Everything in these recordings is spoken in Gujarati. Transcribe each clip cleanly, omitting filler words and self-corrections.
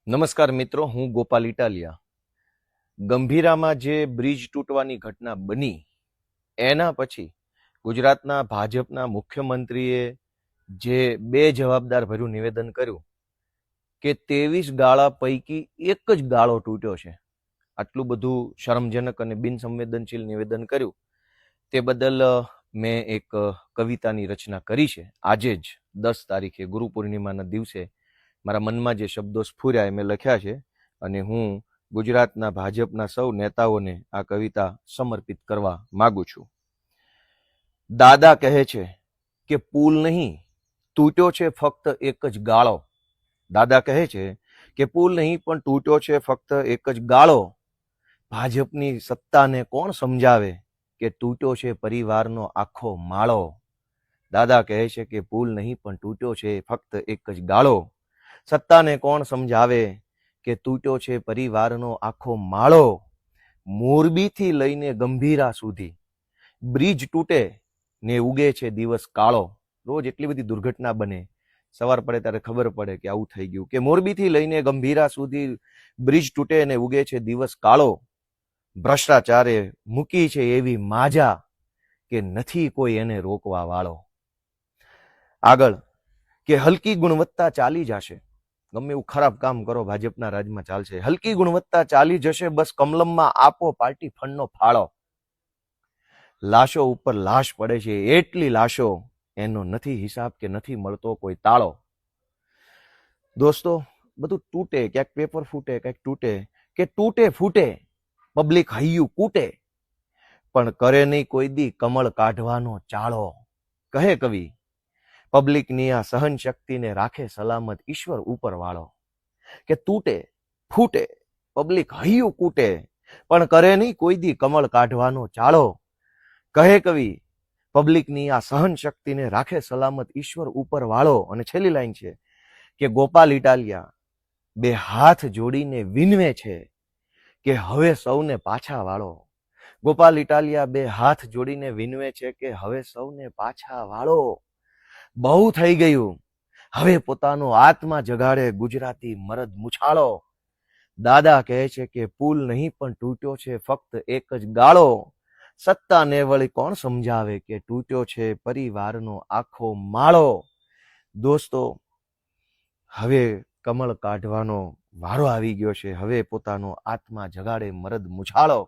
નમસ્કાર મિત્રો, હું ગોપાલ ઇટાલિયા. ગંભીરામાં જે બ્રિજ તૂટવાની ઘટના બની એના પછી ગુજરાતના ભાજપના મુખ્યમંત્રીએ જે બે જવાબદાર ભર્યું નિવેદન કર્યું કે 23 ગાળા પૈકી એક જ ગાળો તૂટ્યો છે. આટલું બધું શરમજનક અને બિનસંવેદનશીલ નિવેદન કર્યું તે બદલ મેં એક કવિતાની રચના કરી છે. આજે જ 10 તારીખે ગુરુ પૂર્ણિમાના દિવસે મારા મનમાં જે શબ્દો સ્ફુર્યા એ મેં લખ્યા છે અને હું ગુજરાતના ભાજપના સૌ નેતાઓને આ કવિતા સમર્પિત કરવા માંગુ છું. દાદા કહે છે કે પુલ નહીં, તૂટ્યો છે ફક્ત એક જ ગાળો. દાદા કહે છે કે પુલ નહીં પણ તૂટ્યો છે ફક્ત એક જ ગાળો. ભાજપની સત્તાને કોણ સમજાવે કે તૂટ્યો છે પરિવારનો આખો માળો. દાદા કહે છે કે પુલ નહીં પણ તૂટ્યો છે ફક્ત એક જ ગાળો. સત્તાને કોણ સમજાવે કે તૂટ્યો છે પરિવારનો આખો માળો. મોરબીથી લઈને ગંભીરા સુધી બ્રિજ તૂટે ને ઉગે છે દિવસ કાળો. રોજ એટલી બધી દુર્ઘટના બને, સવાર પડે ત્યારે ખબર પડે કે આવું થઈ ગયું. કે મોરબીથી લઈને ગંભીરા સુધી બ્રિજ તૂટે ને ઉગે છે દિવસ કાળો. ભ્રષ્ટાચારે મૂકી છે એવી માજા કે નથી કોઈ એને રોકવા વાળો. આગળ કે હલકી ગુણવત્તા ચાલી જશે, ગમે એવું ખરાબ કામ કરો ભાજપના રાજમાં ચાલશે. હલકી ગુણવત્તા ચાલી જશે, બસ કમલમમાં આપો પાર્ટી ફંડનો ફાળો. લાશો ઉપર લાશ પડે છે, એટલી લાશો એનો નથી હિસાબ કે નથી મળતો કોઈ તાળો. દોસ્તો, બધું તૂટે, ક્યાંક પેપર ફૂટે, ક્યાંક તૂટે, કે તૂટે ફૂટે પબ્લિક હૈયું કૂટે, પણ કરે નહીં કોઈ દી કમળ કાઢવાનો ચાળો. કહે કવિ, પબ્લિકની આ સહન શક્તિને રાખે સલામત ઈશ્વર ઉપર વાળો. કે તૂટે ફૂટે પબ્લિક હૈયું કૂટે, પણ કરે નહીં કોઈ દી કમળ કાઢવાનો ચાળો. કહે કવિ, પબ્લિકની આ સહન શક્તિને રાખે સલામત ઈશ્વર ઉપર વાળો. અને છેલ્લી લાઈન છે કે ગોપાલ ઇટાલિયા બે હાથ જોડીને વિનવે છે કે હવે સૌને પાછા વાળો. ગોપાલ ઇટાલિયા બે હાથ જોડીને વિનવે છે કે હવે સૌને પાછા વાળો. બહુ થઈ ગયું, હવે પોતાનો આત્મા જગાડે ગુજરાતી મરદ મુછાળો. દાદા કહે છે કે પુલ નહીં પણ તૂટ્યો છે ફક્ત એક જ ગાળો. સત્તાને વળી કોણ સમજાવે કે તૂટ્યો છે પરિવારનો આખો માળો. દોસ્તો, હવે કમળ કાઢવાનો વારો આવી ગયો છે. હવે પોતાનો આત્મા જગાડે મરદ મુછાળો.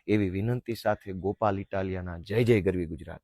એવી વિનંતી સાથે ગોપાલ ઇટાલિયાના જય જય ગરવી ગુજરાત.